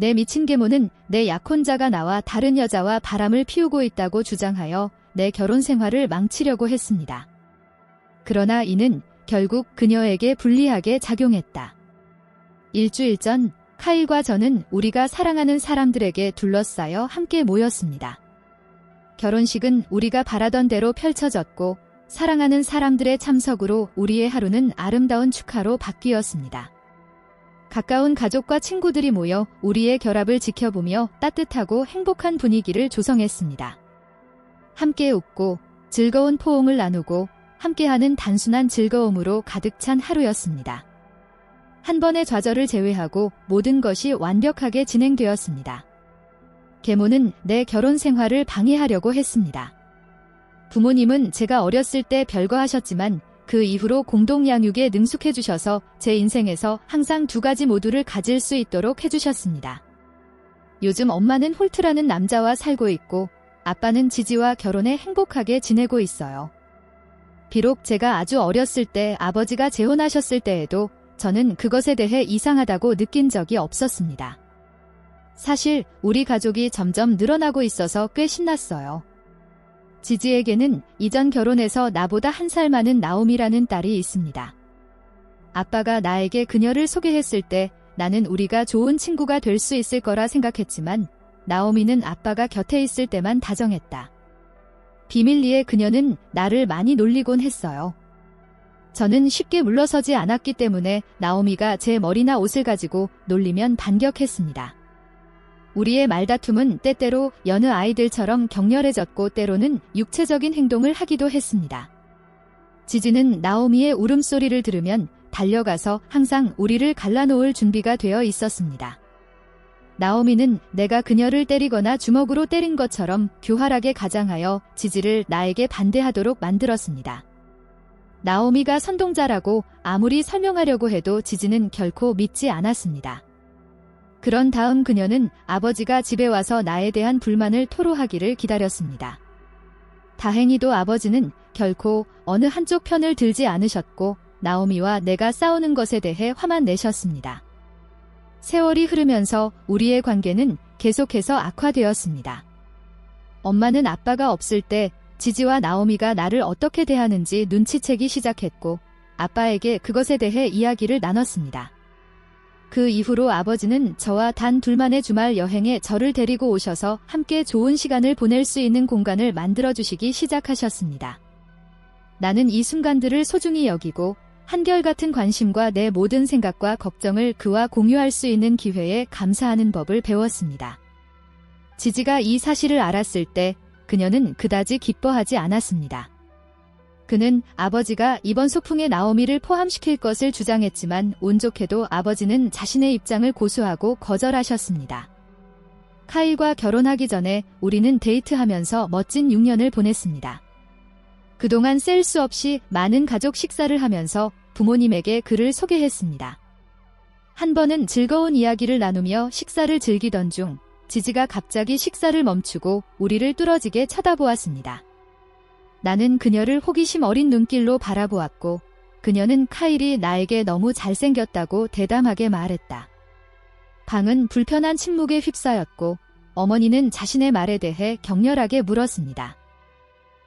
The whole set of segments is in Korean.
내 미친 계모는 내 약혼자가 나와 다른 여자와 바람을 피우고 있다고 주장하여 내 결혼 생활을 망치려고 했습니다. 그러나 이는 결국 그녀에게 불리하게 작용했다. 일주일 전 카일과 저는 우리가 사랑하는 사람들에게 둘러싸여 함께 모였습니다. 결혼식은 우리가 바라던 대로 펼쳐졌고 사랑하는 사람들의 참석으로 우리의 하루는 아름다운 축하로 바뀌었습니다. 가까운 가족과 친구들이 모여 우리의 결합을 지켜보며 따뜻하고 행복한 분위기를 조성했습니다. 함께 웃고 즐거운 포옹을 나누고 함께하는 단순한 즐거움으로 가득 찬 하루였습니다. 한 번의 좌절을 제외하고 모든 것이 완벽하게 진행되었습니다. 계모는 내 결혼 생활을 방해하려고 했습니다. 부모님은 제가 어렸을 때 별거하셨지만 그 이후로 공동 양육에 능숙해 주셔서 제 인생에서 항상 두 가지 모두를 가질 수 있도록 해주셨습니다. 요즘 엄마는 홀트라는 남자와 살고 있고 아빠는 지지와 결혼해 행복하게 지내고 있어요. 비록 제가 아주 어렸을 때 아버지가 재혼하셨을 때에도 저는 그것에 대해 이상하다고 느낀 적이 없었습니다. 사실 우리 가족이 점점 늘어나고 있어서 꽤 신났어요. 지지에게는 이전 결혼해서 나보다 1살 많은 나옴이라는 딸이 있습니다. 아빠가 나에게 그녀를 소개했을 때 나는 우리가 좋은 친구가 될 수 있을 거라 생각했지만 나오미는 아빠가 곁에 있을 때만 다정했다. 비밀리에 그녀는 나를 많이 놀리곤 했어요. 저는 쉽게 물러서지 않았기 때문에 나오미가 제 머리나 옷을 가지고 놀리면 반격했습니다. 우리의 말다툼은 때때로 여느 아이들처럼 격렬해졌고 때로는 육체적인 행동을 하기도 했습니다. 지지는 나오미의 울음소리를 들으면 달려가서 항상 우리를 갈라놓을 준비가 되어 있었습니다. 나오미는 내가 그녀를 때리거나 주먹으로 때린 것처럼 교활하게 가장하여 지지를 나에게 반대하도록 만들었습니다. 나오미가 선동자라고 아무리 설명하려고 해도 지지는 결코 믿지 않았습니다. 그런 다음 그녀는 아버지가 집에 와서 나에 대한 불만을 토로하기를 기다렸습니다. 다행히도 아버지는 결코 어느 한쪽 편을 들지 않으셨고 나오미와 내가 싸우는 것에 대해 화만 내셨습니다. 세월이 흐르면서 우리의 관계는 계속해서 악화되었습니다. 엄마는 아빠가 없을 때 지지와 나오미가 나를 어떻게 대하는지 눈치채기 시작했고 아빠에게 그것에 대해 이야기를 나눴습니다. 그 이후로 아버지는 저와 단 둘만의 주말 여행에 저를 데리고 오셔서 함께 좋은 시간을 보낼 수 있는 공간을 만들어주시기 시작하셨습니다. 나는 이 순간들을 소중히 여기고 한결같은 관심과 내 모든 생각과 걱정을 그와 공유할 수 있는 기회에 감사하는 법을 배웠습니다. 지지가 이 사실을 알았을 때 그녀는 그다지 기뻐하지 않았습니다. 그는 아버지가 이번 소풍에 나오미를 포함시킬 것을 주장했지만 운 좋게도 아버지는 자신의 입장을 고수하고 거절하셨습니다. 카일과 결혼하기 전에 우리는 데이트하면서 멋진 6년을 보냈습니다. 그동안 셀 수 없이 많은 가족 식사를 하면서 부모님에게 그를 소개했습니다. 한 번은 즐거운 이야기를 나누며 식사를 즐기던 중 지지가 갑자기 식사를 멈추고 우리를 뚫어지게 쳐다보았습니다. 나는 그녀를 호기심 어린 눈길로 바라보았고 그녀는 카일이 나에게 너무 잘생겼다고 대담하게 말했다. 방은 불편한 침묵에 휩싸였고 어머니는 자신의 말에 대해 격렬하게 물었습니다.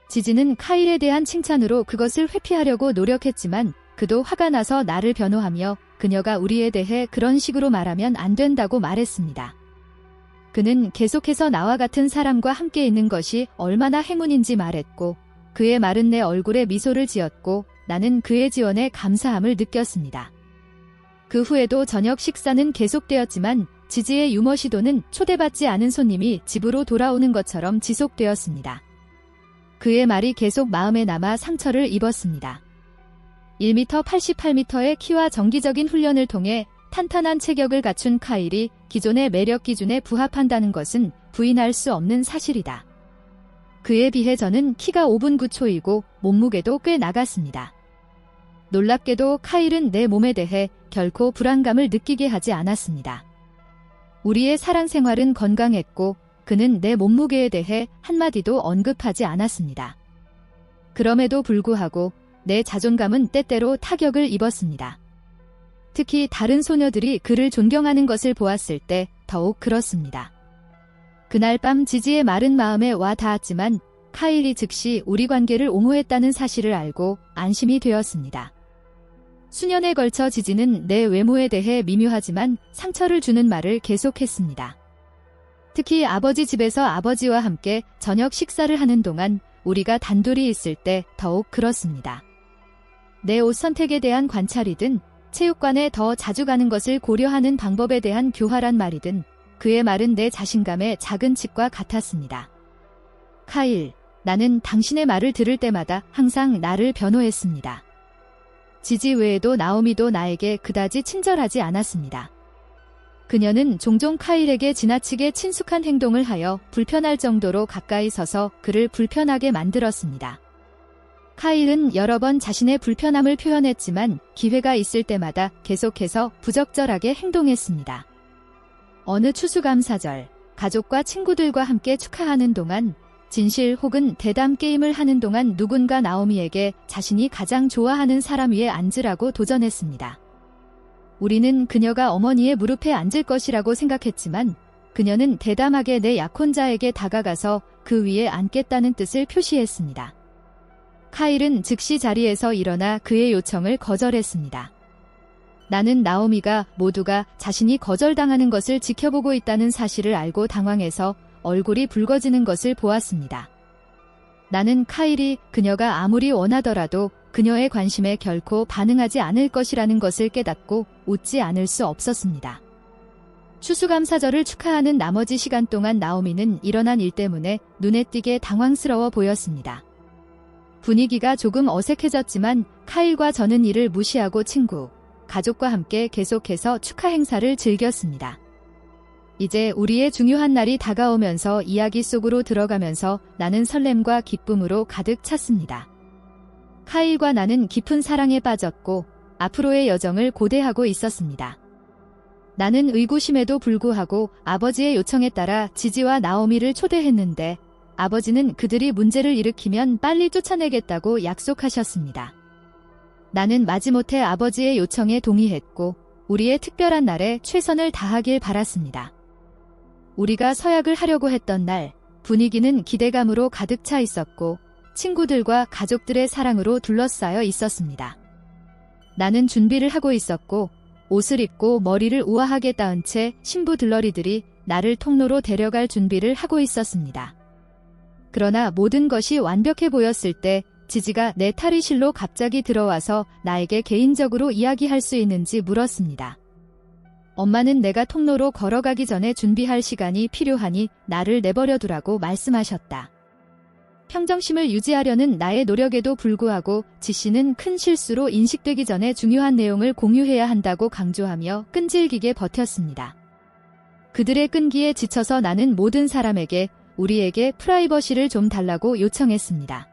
지지는 카일에 대한 칭찬으로 그것을 회피하려고 노력했지만 그도 화가 나서 나를 변호하며 그녀가 우리에 대해 그런 식으로 말하면 안 된다고 말했습니다. 그는 계속해서 나와 같은 사람과 함께 있는 것이 얼마나 행운인지 말했고 그의 말은 내 얼굴에 미소를 지었고 나는 그의 지원에 감사함을 느꼈습니다. 그 후에도 저녁 식사는 계속되었지만 지지의 유머 시도는 초대받지 않은 손님이 집으로 돌아오는 것처럼 지속되었습니다. 그의 말이 계속 마음에 남아 상처를 입었습니다. 1m 88m의 키와 정기적인 훈련을 통해 탄탄한 체격을 갖춘 카일이 기존의 매력 기준에 부합한다는 것은 부인할 수 없는 사실이다. 그에 비해 저는 키가 5분 9초이고 몸무게도 꽤 나갔습니다. 놀랍게도 카일은 내 몸에 대해 결코 불안감을 느끼게 하지 않았습니다. 우리의 사랑 생활은 건강했고 그는 내 몸무게에 대해 한마디도 언급하지 않았습니다. 그럼에도 불구하고 내 자존감은 때때로 타격을 입었습니다. 특히 다른 소녀들이 그를 존경하는 것을 보았을 때 더욱 그렇습니다. 그날 밤 지지의 마른 마음에 와 닿았지만 카일이 즉시 우리 관계를 옹호했다는 사실을 알고 안심이 되었습니다. 수년에 걸쳐 지지는 내 외모에 대해 미묘하지만 상처를 주는 말을 계속했습니다. 특히 아버지 집에서 아버지와 함께 저녁 식사를 하는 동안 우리가 단둘이 있을 때 더욱 그렇습니다. 내 옷 선택에 대한 관찰이든 체육관에 더 자주 가는 것을 고려하는 방법에 대한 교활한 말이든 그의 말은 내 자신감의 작은 칩과 같았습니다. 카일, 나는 당신의 말을 들을 때마다 항상 나를 변호했습니다. 지지 외에도 나오미도 나에게 그다지 친절하지 않았습니다. 그녀는 종종 카일에게 지나치게 친숙한 행동을 하여 불편할 정도로 가까이 서서 그를 불편하게 만들었습니다. 카일은 여러 번 자신의 불편함을 표현했지만 기회가 있을 때마다 계속해서 부적절하게 행동했습니다. 어느 추수감사절, 가족과 친구들과 함께 축하하는 동안 진실 혹은 대담 게임을 하는 동안 누군가 나오미에게 자신이 가장 좋아하는 사람 위에 앉으라고 도전했습니다. 우리는 그녀가 어머니의 무릎에 앉을 것이라고 생각했지만 그녀는 대담하게 내 약혼자에게 다가가서 그 위에 앉겠다는 뜻을 표시했습니다. 카일은 즉시 자리에서 일어나 그의 요청을 거절했습니다. 나는 나오미가 모두가 자신이 거절당하는 것을 지켜보고 있다는 사실을 알고 당황해서 얼굴이 붉어지는 것을 보았습니다. 나는 카일이 그녀가 아무리 원하더라도 그녀의 관심에 결코 반응하지 않을 것이라는 것을 깨닫고 웃지 않을 수 없었습니다. 추수감사절을 축하하는 나머지 시간 동안 나오미는 일어난 일 때문에 눈에 띄게 당황스러워 보였습니다. 분위기가 조금 어색해졌지만 카일과 저는 이를 무시하고 친구, 가족과 함께 계속해서 축하 행사를 즐겼습니다. 이제 우리의 중요한 날이 다가오면서 이야기 속으로 들어가면서 나는 설렘과 기쁨으로 가득 찼습니다. 카일과 나는 깊은 사랑에 빠졌고 앞으로의 여정을 고대하고 있었습니다. 나는 의구심에도 불구하고 아버지의 요청에 따라 지지와 나오미를 초대했는데 아버지는 그들이 문제를 일으키면 빨리 쫓아내겠다고 약속하셨습니다. 나는 마지못해 아버지의 요청에 동의했고 우리의 특별한 날에 최선을 다하길 바랐습니다. 우리가 서약을 하려고 했던 날, 분위기는 기대감으로 가득 차 있었고 친구들과 가족들의 사랑으로 둘러싸여 있었습니다. 나는 준비를 하고 있었고 옷을 입고 머리를 우아하게 따은 채 신부 들러리들이 나를 통로로 데려갈 준비를 하고 있었습니다. 그러나 모든 것이 완벽해 보였을 때 지지가 내 탈의실로 갑자기 들어와서 나에게 개인적으로 이야기할 수 있는지 물었습니다. 엄마는 내가 통로로 걸어가기 전에 준비할 시간이 필요하니 나를 내버려 두라고 말씀하셨다. 평정심을 유지하려는 나의 노력에도 불구하고 지씨는 큰 실수로 인식되기 전에 중요한 내용을 공유해야 한다고 강조하며 끈질기게 버텼습니다. 그들의 끈기에 지쳐서 나는 모든 사람에게 우리에게 프라이버시를 좀 달라고 요청했습니다.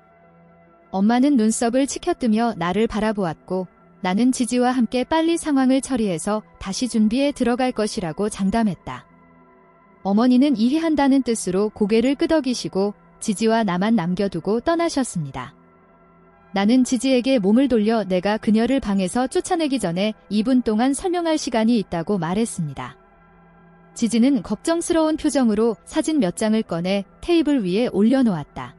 엄마는 눈썹을 치켜뜨며 나를 바라보았고 나는 지지와 함께 빨리 상황을 처리해서 다시 준비에 들어갈 것이라고 장담했다. 어머니는 이해한다는 뜻으로 고개를 끄덕이시고 지지와 나만 남겨두고 떠나셨습니다. 나는 지지에게 몸을 돌려 내가 그녀를 방에서 쫓아내기 전에 2분 동안 설명할 시간이 있다고 말했습니다. 지지는 걱정스러운 표정으로 사진 몇 장을 꺼내 테이블 위에 올려놓았다.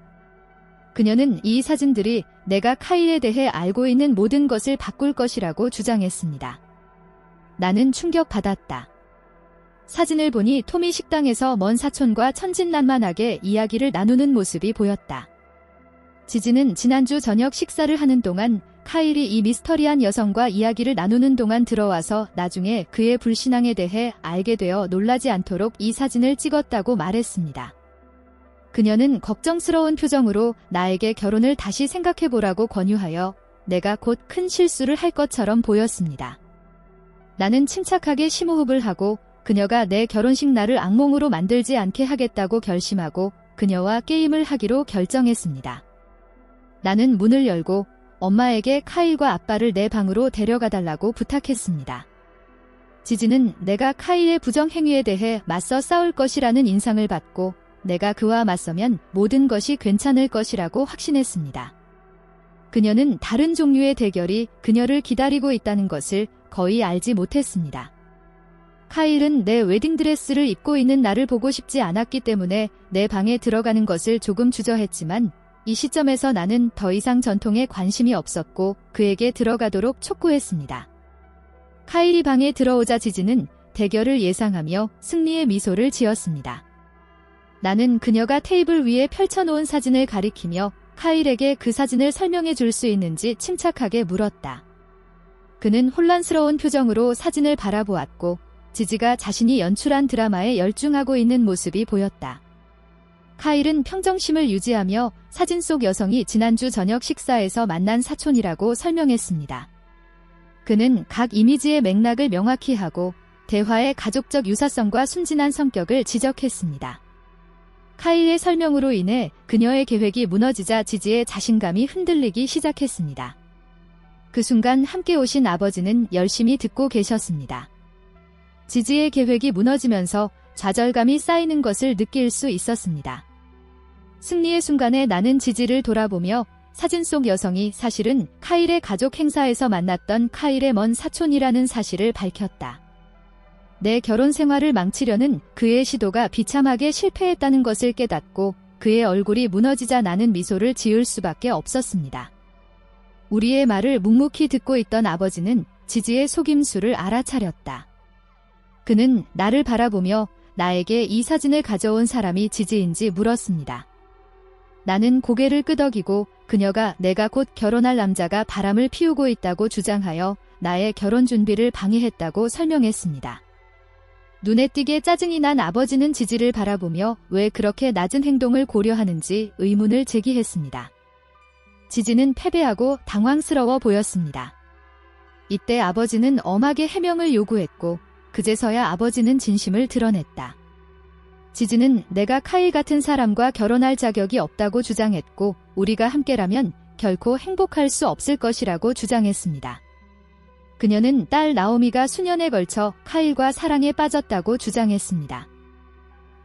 그녀는 이 사진들이 내가 카일에 대해 알고 있는 모든 것을 바꿀 것이라고 주장했습니다. 나는 충격받았다. 사진을 보니 토미 식당에서 먼 사촌과 천진난만하게 이야기를 나누는 모습이 보였다. 지지는 지난주 저녁 식사를 하는 동안 카일이 이 미스터리한 여성과 이야기를 나누는 동안 들어와서 나중에 그의 불신앙에 대해 알게 되어 놀라지 않도록 이 사진을 찍었다고 말했습니다. 그녀는 걱정스러운 표정으로 나에게 결혼을 다시 생각해보라고 권유하여 내가 곧 큰 실수를 할 것처럼 보였습니다. 나는 침착하게 심호흡을 하고 그녀가 내 결혼식 날을 악몽으로 만들지 않게 하겠다고 결심하고 그녀와 게임을 하기로 결정했습니다. 나는 문을 열고 엄마에게 카일과 아빠를 내 방으로 데려가달라고 부탁했습니다. 지지는 내가 카일의 부정행위에 대해 맞서 싸울 것이라는 인상을 받고 내가 그와 맞서면 모든 것이 괜찮을 것이라고 확신했습니다. 그녀는 다른 종류의 대결이 그녀를 기다리고 있다는 것을 거의 알지 못했습니다. 카일은 내 웨딩드레스를 입고 있는 나를 보고 싶지 않았기 때문에 내 방에 들어가는 것을 조금 주저했지만 이 시점에서 나는 더 이상 전통에 관심이 없었고 그에게 들어가도록 촉구했습니다. 카일이 방에 들어오자 지지는 대결을 예상하며 승리의 미소를 지었습니다. 나는 그녀가 테이블 위에 펼쳐놓은 사진을 가리키며 카일에게 그 사진을 설명해 줄 수 있는지 침착하게 물었다. 그는 혼란스러운 표정으로 사진을 바라보았고 지지가 자신이 연출한 드라마에 열중하고 있는 모습이 보였다. 카일은 평정심을 유지하며 사진 속 여성이 지난주 저녁 식사에서 만난 사촌이라고 설명했습니다. 그는 각 이미지의 맥락을 명확히 하고 대화의 가족적 유사성과 순진한 성격을 지적했습니다. 카일의 설명으로 인해 그녀의 계획이 무너지자 지지의 자신감이 흔들리기 시작했습니다. 그 순간 함께 오신 아버지는 열심히 듣고 계셨습니다. 지지의 계획이 무너지면서 좌절감이 쌓이는 것을 느낄 수 있었습니다. 승리의 순간에 나는 지지를 돌아보며 사진 속 여성이 사실은 카일의 가족 행사에서 만났던 카일의 먼 사촌이라는 사실을 밝혔다. 내 결혼 생활을 망치려는 그의 시도가 비참하게 실패했다는 것을 깨닫고 그의 얼굴이 무너지자 나는 미소를 지을 수밖에 없었습니다. 우리의 말을 묵묵히 듣고 있던 아버지는 지지의 속임수를 알아차렸다. 그는 나를 바라보며 나에게 이 사진을 가져온 사람이 지지인지 물었습니다. 나는 고개를 끄덕이고 그녀가 내가 곧 결혼할 남자가 바람을 피우고 있다고 주장하여 나의 결혼 준비를 방해했다고 설명했습니다. 눈에 띄게 짜증이 난 아버지는 지지를 바라보며 왜 그렇게 낮은 행동을 고려하는지 의문을 제기했습니다. 지지는 패배하고 당황스러워 보였습니다. 이때 아버지는 엄하게 해명을 요구했고 그제서야 아버지는 진심을 드러냈다. 지지는 내가 카일 같은 사람과 결혼할 자격이 없다고 주장했고 우리가 함께라면 결코 행복할 수 없을 것이라고 주장했습니다. 그녀는 딸 나오미가 수년에 걸쳐 카일과 사랑에 빠졌다고 주장했습니다.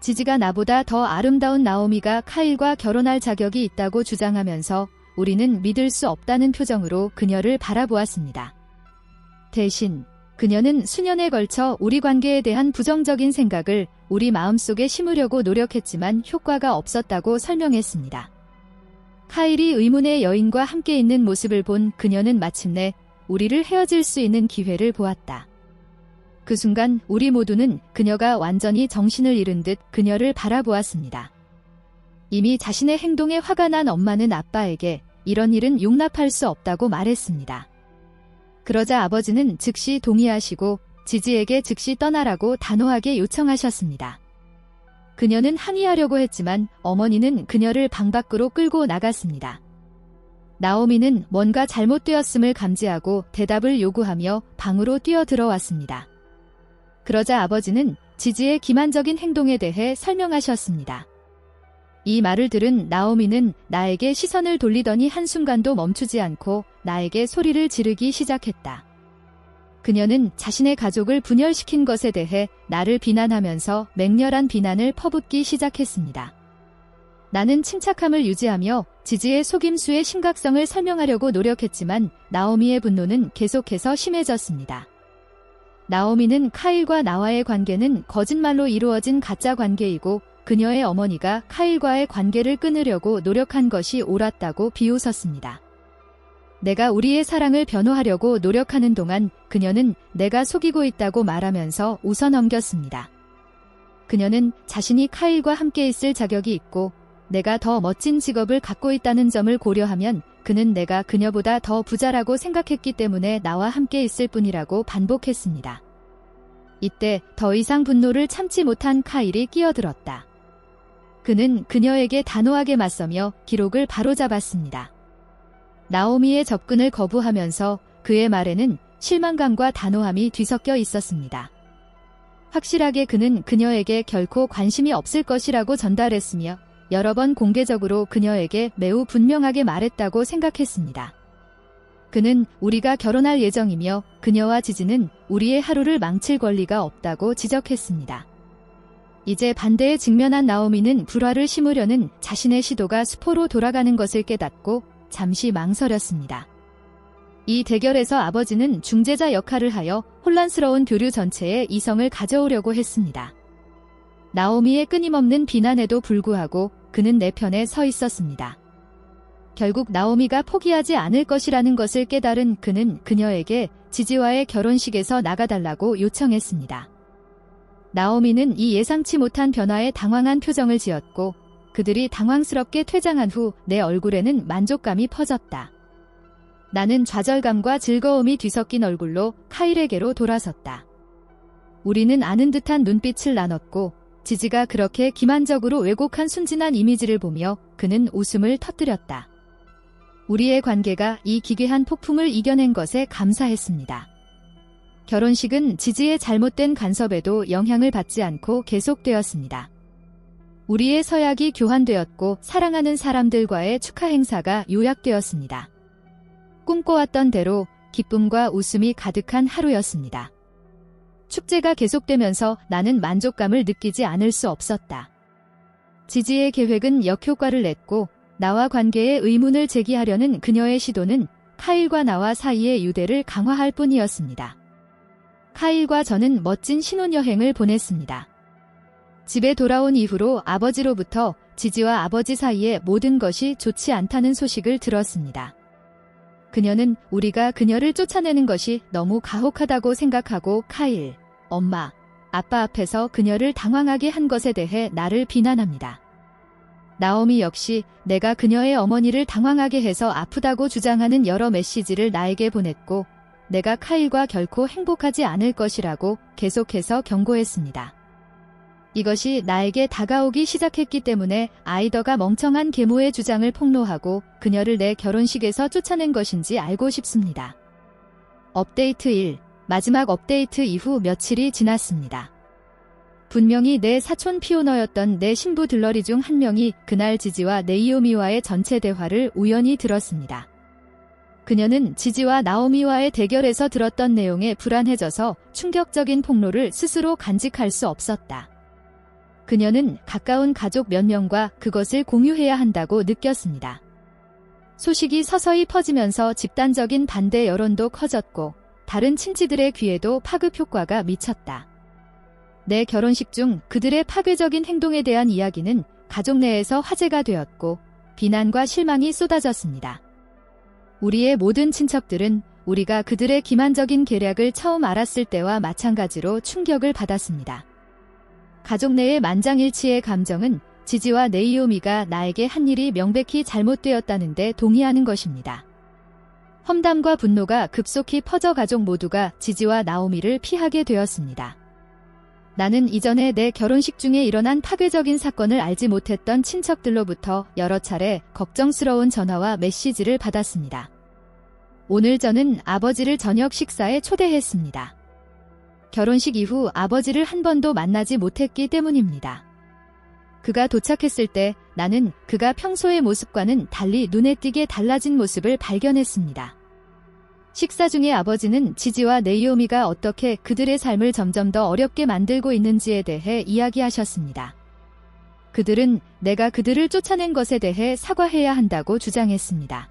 지지가 나보다 더 아름다운 나오미가 카일과 결혼할 자격이 있다고 주장하면서 우리는 믿을 수 없다는 표정으로 그녀를 바라보았습니다. 대신 그녀는 수년에 걸쳐 우리 관계에 대한 부정적인 생각을 우리 마음속에 심으려고 노력했지만 효과가 없었다고 설명했습니다. 카일이 의문의 여인과 함께 있는 모습을 본 그녀는 마침내 우리를 헤어질 수 있는 기회를 보았다. 그 순간 우리 모두는 그녀가 완전히 정신을 잃은 듯 그녀를 바라보았습니다. 이미 자신의 행동에 화가 난 엄마는 아빠에게 이런 일은 용납할 수 없다고 말했습니다. 그러자 아버지는 즉시 동의하시고 지지에게 즉시 떠나라고 단호하게 요청하셨습니다. 그녀는 항의하려고 했지만 어머니는 그녀를 방 밖으로 끌고 나갔습니다. 나오미는 뭔가 잘못되었음을 감지하고 대답을 요구하며 방으로 뛰어들어왔습니다. 그러자 아버지는 지지의 기만적인 행동에 대해 설명하셨습니다. 이 말을 들은 나오미는 나에게 시선을 돌리더니 한순간도 멈추지 않고 나에게 소리를 지르기 시작했다. 그녀는 자신의 가족을 분열시킨 것에 대해 나를 비난하면서 맹렬한 비난을 퍼붓기 시작했습니다. 나는 침착함을 유지하며 지지의 속임수의 심각성을 설명하려고 노력했지만 나오미의 분노는 계속해서 심해졌습니다. 나오미는 카일과 나와의 관계는 거짓말로 이루어진 가짜 관계이고 그녀의 어머니가 카일과의 관계를 끊으려고 노력한 것이 옳았다고 비웃었습니다. 내가 우리의 사랑을 변호하려고 노력하는 동안 그녀는 내가 속이고 있다고 말하면서 웃어넘겼습니다. 그녀는 자신이 카일과 함께 있을 자격이 있고 내가 더 멋진 직업을 갖고 있다는 점을 고려하면 그는 내가 그녀보다 더 부자라고 생각했기 때문에 나와 함께 있을 뿐이라고 반복했습니다. 이때 더 이상 분노를 참지 못한 카일이 끼어들었다. 그는 그녀에게 단호하게 맞서며 기록을 바로잡았습니다. 나오미의 접근을 거부하면서 그의 말에는 실망감과 단호함이 뒤섞여 있었습니다. 확실하게 그는 그녀에게 결코 관심이 없을 것이라고 전달했으며 여러 번 공개적으로 그녀에게 매우 분명하게 말했다고 생각했습니다. 그는 우리가 결혼할 예정이며 그녀와 지지는 우리의 하루를 망칠 권리가 없다고 지적했습니다. 이제 반대에 직면한 나오미는 불화를 심으려는 자신의 시도가 수포로 돌아가는 것을 깨닫고 잠시 망설였습니다. 이 대결에서 아버지는 중재자 역할을 하여 혼란스러운 교류 전체에 이성을 가져오려고 했습니다. 나오미의 끊임없는 비난에도 불구하고 그는 내 편에 서 있었습니다. 결국 나오미가 포기하지 않을 것이라는 것을 깨달은 그는 그녀에게 지지와의 결혼식에서 나가달라고 요청했습니다. 나오미는 이 예상치 못한 변화에 당황한 표정을 지었고 그들이 당황스럽게 퇴장한 후 내 얼굴에는 만족감이 퍼졌다. 나는 좌절감과 즐거움이 뒤섞인 얼굴로 카일에게로 돌아섰다. 우리는 아는 듯한 눈빛을 나눴고 지지가 그렇게 기만적으로 왜곡한 순진한 이미지를 보며 그는 웃음을 터뜨렸다. 우리의 관계가 이 기괴한 폭풍을 이겨낸 것에 감사했습니다. 결혼식은 지지의 잘못된 간섭에도 영향을 받지 않고 계속되었습니다. 우리의 서약이 교환되었고 사랑하는 사람들과의 축하 행사가 요약되었습니다. 꿈꿔왔던 대로 기쁨과 웃음이 가득한 하루였습니다. 축제가 계속되면서 나는 만족감을 느끼지 않을 수 없었다. 지지의 계획은 역효과를 냈고 나와 관계에 의문을 제기하려는 그녀의 시도는 카일과 나와 사이의 유대를 강화할 뿐이었습니다. 카일과 저는 멋진 신혼여행을 보냈습니다. 집에 돌아온 이후로 아버지로부터 지지와 아버지 사이의 모든 것이 좋지 않다는 소식을 들었습니다. 그녀는 우리가 그녀를 쫓아내는 것이 너무 가혹하다고 생각하고 카일, 엄마, 아빠 앞에서 그녀를 당황하게 한 것에 대해 나를 비난합니다. 나오미 역시 내가 그녀의 어머니를 당황하게 해서 아프다고 주장하는 여러 메시지를 나에게 보냈고 내가 카일과 결코 행복하지 않을 것이라고 계속해서 경고했습니다. 이것이 나에게 다가오기 시작했기 때문에 아이더가 멍청한 계모의 주장을 폭로하고 그녀를 내 결혼식에서 쫓아낸 것인지 알고 싶습니다. 업데이트 1. 마지막 업데이트 이후 며칠이 지났습니다. 분명히 내 사촌 피오너였던 내 신부 들러리 중 한 명이 그날 지지와 네이오미와의 전체 대화를 우연히 들었습니다. 그녀는 지지와 나오미와의 대결에서 들었던 내용에 불안해져서 충격적인 폭로를 스스로 간직할 수 없었다. 그녀는 가까운 가족 몇 명과 그것을 공유해야 한다고 느꼈습니다. 소식이 서서히 퍼지면서 집단적인 반대 여론도 커졌고 다른 친지들의 귀에도 파급 효과가 미쳤다. 내 결혼식 중 그들의 파괴적인 행동에 대한 이야기는 가족 내에서 화제가 되었고 비난과 실망이 쏟아졌습니다. 우리의 모든 친척들은 우리가 그들의 기만적인 계략을 처음 알았을 때와 마찬가지로 충격을 받았습니다. 가족 내의 만장일치의 감정은 지지와 네이오미가 나에게 한 일이 명백히 잘못되었다는데 동의하는 것입니다. 험담과 분노가 급속히 퍼져 가족 모두가 지지와 나오미를 피하게 되었습니다. 나는 이전에 내 결혼식 중에 일어난 파괴적인 사건을 알지 못했던 친척들로부터 여러 차례 걱정스러운 전화와 메시지를 받았습니다. 오늘 저는 아버지를 저녁 식사에 초대했습니다. 결혼식 이후 아버지를 한 번도 만나지 못했기 때문입니다. 그가 도착했을 때 나는 그가 평소의 모습과는 달리 눈에 띄게 달라진 모습을 발견했습니다. 식사 중에 아버지는 지지와 네이오미가 어떻게 그들의 삶을 점점 더 어렵게 만들고 있는지에 대해 이야기하셨습니다. 그들은 내가 그들을 쫓아낸 것에 대해 사과해야 한다고 주장했습니다.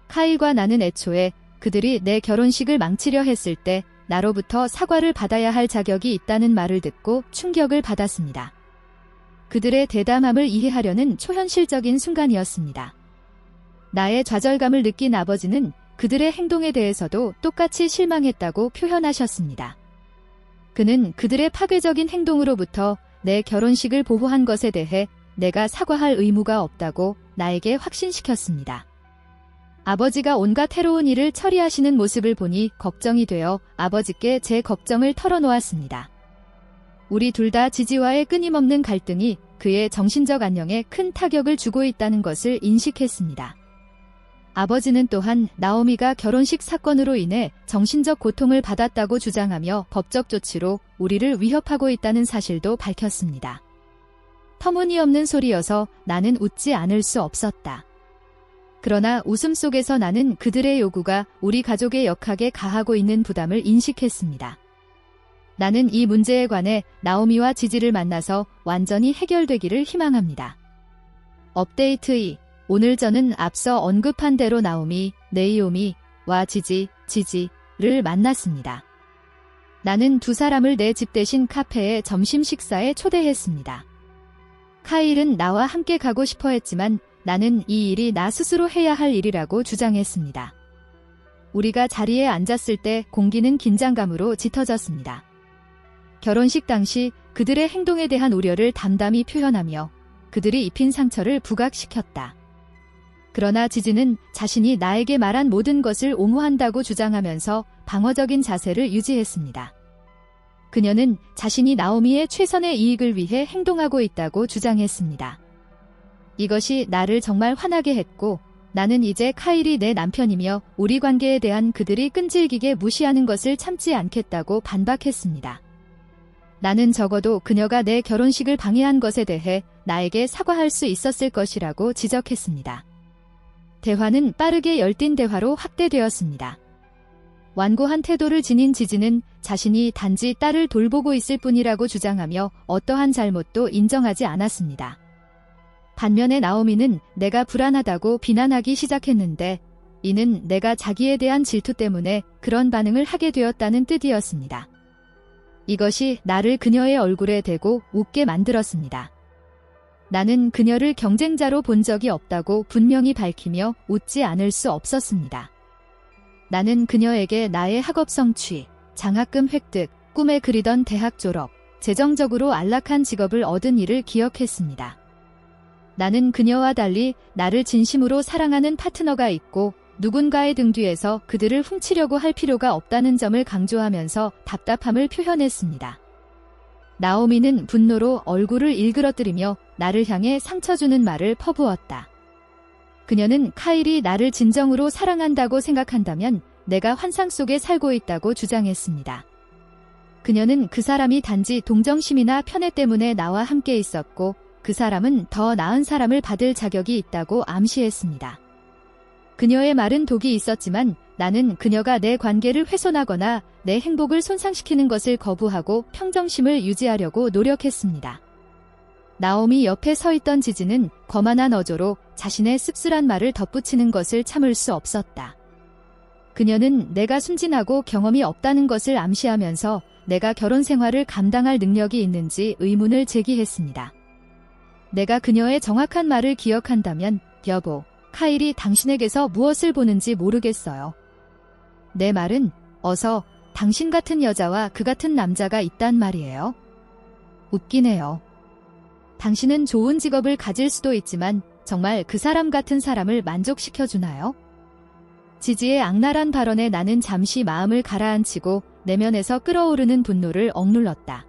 카일과 나는 애초에 그들이 내 결혼식을 망치려 했을 때 나로부터 사과를 받아야 할 자격이 있다는 말을 듣고 충격을 받았습니다. 그들의 대담함을 이해하려는 초현실적인 순간이었습니다. 나의 좌절감을 느낀 아버지는 그들의 행동에 대해서도 똑같이 실망했다고 표현하셨습니다. 그는 그들의 파괴적인 행동으로부터 내 결혼식을 보호한 것에 대해 내가 사과할 의무가 없다고 나에게 확신시켰습니다. 아버지가 온갖 해로운 일을 처리하시는 모습을 보니 걱정이 되어 아버지께 제 걱정을 털어놓았습니다. 우리 둘 다 지지와의 끊임없는 갈등이 그의 정신적 안녕에 큰 타격을 주고 있다는 것을 인식했습니다. 아버지는 또한 나오미가 결혼식 사건으로 인해 정신적 고통을 받았다고 주장하며 법적 조치로 우리를 위협하고 있다는 사실도 밝혔습니다. 터무니없는 소리여서 나는 웃지 않을 수 없었다. 그러나 웃음 속에서 나는 그들의 요구가 우리 가족의 역학에 가하고 있는 부담을 인식했습니다. 나는 이 문제에 관해 나오미와 지지를 만나서 완전히 해결되기를 희망합니다. 업데이트 2. 오늘 저는 앞서 언급한 대로 나오미, 네이오미, 와 지지를 만났습니다. 나는 두 사람을 내 집 대신 카페에 점심 식사에 초대했습니다. 카일은 나와 함께 가고 싶어 했지만 나는 이 일이 나 스스로 해야 할 일이라고 주장했습니다. 우리가 자리에 앉았을 때 공기는 긴장감으로 짙어졌습니다. 결혼식 당시 그들의 행동에 대한 우려를 담담히 표현하며 그들이 입힌 상처를 부각시켰다. 그러나 지지는 자신이 나에게 말한 모든 것을 옹호한다고 주장하면서 방어적인 자세를 유지했습니다. 그녀는 자신이 나오미의 최선의 이익을 위해 행동하고 있다고 주장했습니다. 이것이 나를 정말 화나게 했고 나는 이제 카일이 내 남편이며 우리 관계에 대한 그들이 끈질기게 무시하는 것을 참지 않겠다고 반박했습니다. 나는 적어도 그녀가 내 결혼식을 방해한 것에 대해 나에게 사과할 수 있었을 것이라고 지적했습니다. 대화는 빠르게 열띤 대화로 확대되었습니다. 완고한 태도를 지닌 지지는 자신이 단지 딸을 돌보고 있을 뿐이라고 주장하며 어떠한 잘못도 인정하지 않았습니다. 반면에 나오미는 내가 불안하다고 비난하기 시작했는데 이는 내가 자기에 대한 질투 때문에 그런 반응을 하게 되었다는 뜻이었습니다. 이것이 나를 그녀의 얼굴에 대고 웃게 만들었습니다. 나는 그녀를 경쟁자로 본 적이 없다고 분명히 밝히며 웃지 않을 수 없었습니다. 나는 그녀에게 나의 학업 성취, 장학금 획득, 꿈에 그리던 대학 졸업, 재정적으로 안락한 직업을 얻은 일을 기억했습니다. 나는 그녀와 달리 나를 진심으로 사랑하는 파트너가 있고 누군가의 등 뒤에서 그들을 훔치려고 할 필요가 없다는 점을 강조하면서 답답함을 표현했습니다. 나오미는 분노로 얼굴을 일그러뜨리며 나를 향해 상처 주는 말을 퍼부었다. 그녀는 카일이 나를 진정으로 사랑한다고 생각한다면 내가 환상 속에 살고 있다고 주장했습니다. 그녀는 그 사람이 단지 동정심이나 편애 때문에 나와 함께 있었고 그 사람은 더 나은 사람을 받을 자격이 있다고 암시했습니다. 그녀의 말은 독이 있었지만 나는 그녀가 내 관계를 훼손하거나 내 행복을 손상시키는 것을 거부하고 평정심을 유지하려고 노력했습니다. 나오미 옆에 서 있던 지지는 거만한 어조로 자신의 씁쓸한 말을 덧붙이는 것을 참을 수 없었다. 그녀는 내가 순진하고 경험이 없다는 것을 암시하면서 내가 결혼 생활을 감당할 능력이 있는지 의문을 제기했습니다. 내가 그녀의 정확한 말을 기억한다면 여보, 카일이 당신에게서 무엇을 보는지 모르겠어요. 내 말은 어서 당신 같은 여자와 그 같은 남자가 있단 말이에요. 웃기네요. 당신은 좋은 직업을 가질 수도 있지만 정말 그 사람 같은 사람을 만족시켜주나요? 지지의 악랄한 발언에 나는 잠시 마음을 가라앉히고 내면에서 끓어오르는 분노를 억눌렀다.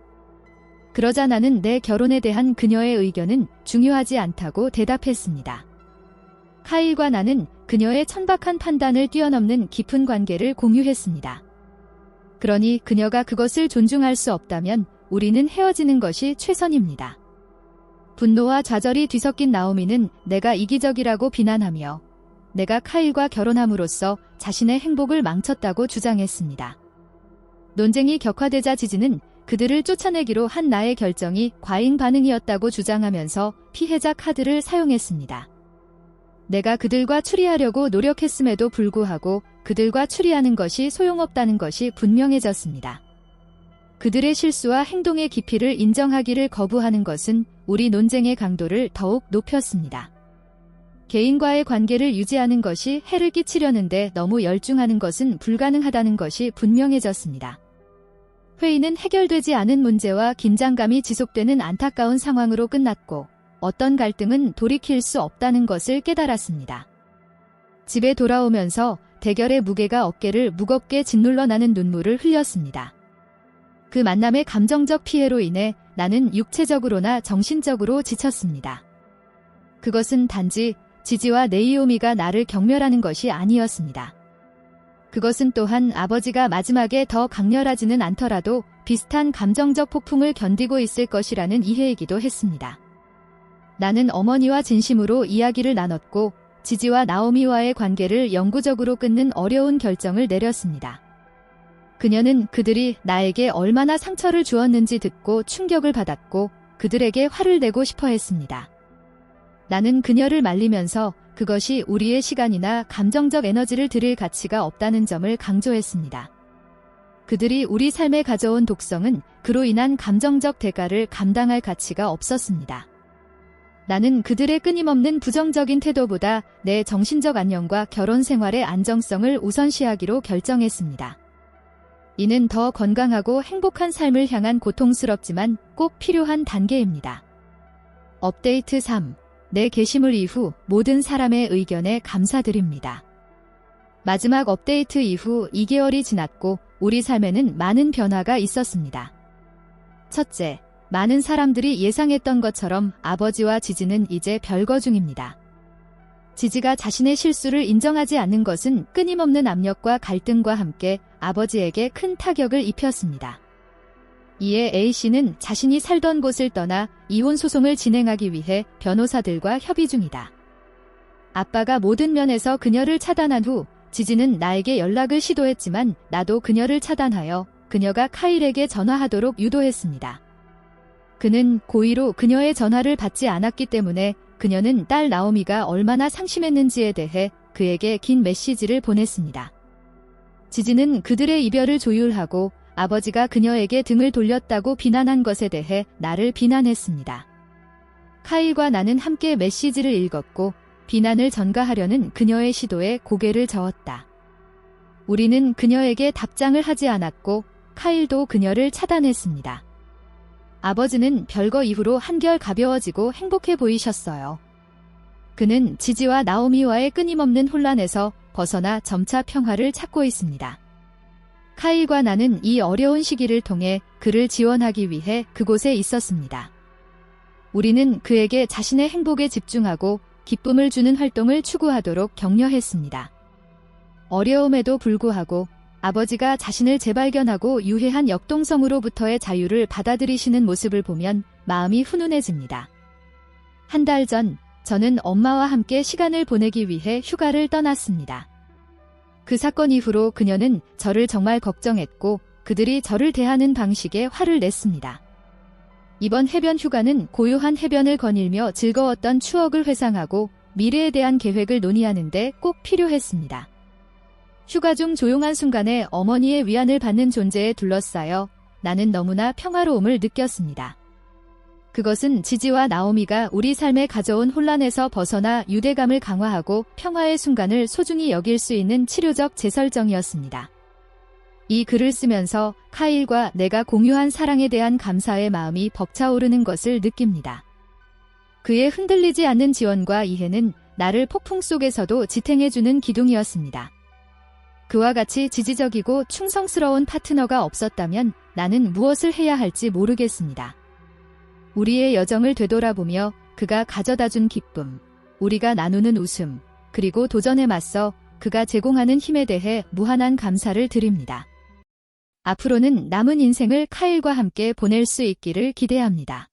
그러자 나는 내 결혼에 대한 그녀의 의견은 중요하지 않다고 대답했습니다. 카일과 나는 그녀의 천박한 판단을 뛰어넘는 깊은 관계를 공유했습니다. 그러니 그녀가 그것을 존중할 수 없다면 우리는 헤어지는 것이 최선입니다. 분노와 좌절이 뒤섞인 나오미는 내가 이기적이라고 비난하며 내가 카일과 결혼함으로써 자신의 행복을 망쳤다고 주장했습니다. 논쟁이 격화되자 지지는 그들을 쫓아내기로 한 나의 결정이 과잉 반응이었다고 주장하면서 피해자 카드를 사용했습니다. 내가 그들과 추리하려고 노력했음에도 불구하고 그들과 추리하는 것이 소용없다는 것이 분명해졌습니다. 그들의 실수와 행동의 깊이를 인정하기를 거부하는 것은 우리 논쟁의 강도를 더욱 높였습니다. 개인과의 관계를 유지하는 것이 해를 끼치려는데 너무 열중하는 것은 불가능하다는 것이 분명해졌습니다. 회의는 해결되지 않은 문제와 긴장감이 지속되는 안타까운 상황으로 끝났고 어떤 갈등은 돌이킬 수 없다는 것을 깨달았습니다. 집에 돌아오면서 대결의 무게가 어깨를 무겁게 짓눌러 나는 눈물을 흘렸습니다. 그 만남의 감정적 피해로 인해 나는 육체적으로나 정신적으로 지쳤습니다. 그것은 단지 지지와 네이오미가 나를 경멸하는 것이 아니었습니다. 그것은 또한 아버지가 마지막에 더 강렬하지는 않더라도 비슷한 감정적 폭풍을 견디고 있을 것이라는 이해이기도 했습니다. 나는 어머니와 진심으로 이야기를 나눴고 지지와 나오미와의 관계를 영구적으로 끊는 어려운 결정을 내렸습니다. 그녀는 그들이 나에게 얼마나 상처를 주었는지 듣고 충격을 받았고 그들에게 화를 내고 싶어 했습니다. 나는 그녀를 말리면서 그것이 우리의 시간이나 감정적 에너지를 들일 가치가 없다는 점을 강조했습니다. 그들이 우리 삶에 가져온 독성은 그로 인한 감정적 대가를 감당할 가치가 없었습니다. 나는 그들의 끊임없는 부정적인 태도보다 내 정신적 안녕과 결혼 생활의 안정성을 우선시하기로 결정했습니다. 이는 더 건강하고 행복한 삶을 향한 고통스럽지만 꼭 필요한 단계입니다. 업데이트 3. 내 게시물 이후 모든 사람의 의견에 감사드립니다. 마지막 업데이트 이후 2개월이 지났고 우리 삶에는 많은 변화가 있었습니다. 첫째, 많은 사람들이 예상했던 것처럼 아버지와 지지는 이제 별거 중입니다. 지지가 자신의 실수를 인정하지 않는 것은 끊임없는 압력과 갈등과 함께 아버지에게 큰 타격을 입혔습니다. 이에 A씨는 자신이 살던 곳을 떠나 이혼 소송을 진행하기 위해 변호사들과 협의 중이다. 아빠가 모든 면에서 그녀를 차단한 후 지지는 나에게 연락을 시도했지만 나도 그녀를 차단하여 그녀가 카일에게 전화하도록 유도했습니다. 그는 고의로 그녀의 전화를 받지 않았기 때문에 그녀는 딸 나오미가 얼마나 상심했는지에 대해 그에게 긴 메시지를 보냈습니다. 지지는 그들의 이별을 조율하고 아버지가 그녀에게 등을 돌렸다고 비난한 것에 대해 나를 비난했습니다. 카일과 나는 함께 메시지를 읽었고 비난을 전가하려는 그녀의 시도에 고개를 저었다. 우리는 그녀에게 답장을 하지 않았고 카일도 그녀를 차단했습니다. 아버지는 별거 이후로 한결 가벼워지고 행복해 보이셨어요. 그는 지지와 나오미와의 끊임없는 혼란에서 벗어나 점차 평화를 찾고 있습니다. 카일과 나는 이 어려운 시기를 통해 그를 지원하기 위해 그곳에 있었습니다. 우리는 그에게 자신의 행복에 집중하고 기쁨을 주는 활동을 추구하도록 격려했습니다. 어려움에도 불구하고 아버지가 자신을 재발견하고 유해한 역동성으로부터의 자유를 받아들이시는 모습을 보면 마음이 훈훈해집니다. 한 달 전, 저는 엄마와 함께 시간을 보내기 위해 휴가를 떠났습니다. 그 사건 이후로 그녀는 저를 정말 걱정했고 그들이 저를 대하는 방식에 화를 냈습니다. 이번 해변 휴가는 고요한 해변을 거닐며 즐거웠던 추억을 회상하고 미래에 대한 계획을 논의하는 데 꼭 필요했습니다. 휴가 중 조용한 순간에 어머니의 위안을 받는 존재에 둘러싸여 나는 너무나 평화로움을 느꼈습니다. 그것은 지지와 나오미가 우리 삶에 가져온 혼란에서 벗어나 유대감을 강화하고 평화의 순간을 소중히 여길 수 있는 치료적 재설정이었습니다. 이 글을 쓰면서 카일과 내가 공유한 사랑에 대한 감사의 마음이 벅차오르는 것을 느낍니다. 그의 흔들리지 않는 지원과 이해는 나를 폭풍 속에서도 지탱해주는 기둥이었습니다. 그와 같이 지지적이고 충성스러운 파트너가 없었다면 나는 무엇을 해야 할지 모르겠습니다. 우리의 여정을 되돌아보며 그가 가져다준 기쁨, 우리가 나누는 웃음, 그리고 도전에 맞서 그가 제공하는 힘에 대해 무한한 감사를 드립니다. 앞으로는 남은 인생을 카일과 함께 보낼 수 있기를 기대합니다.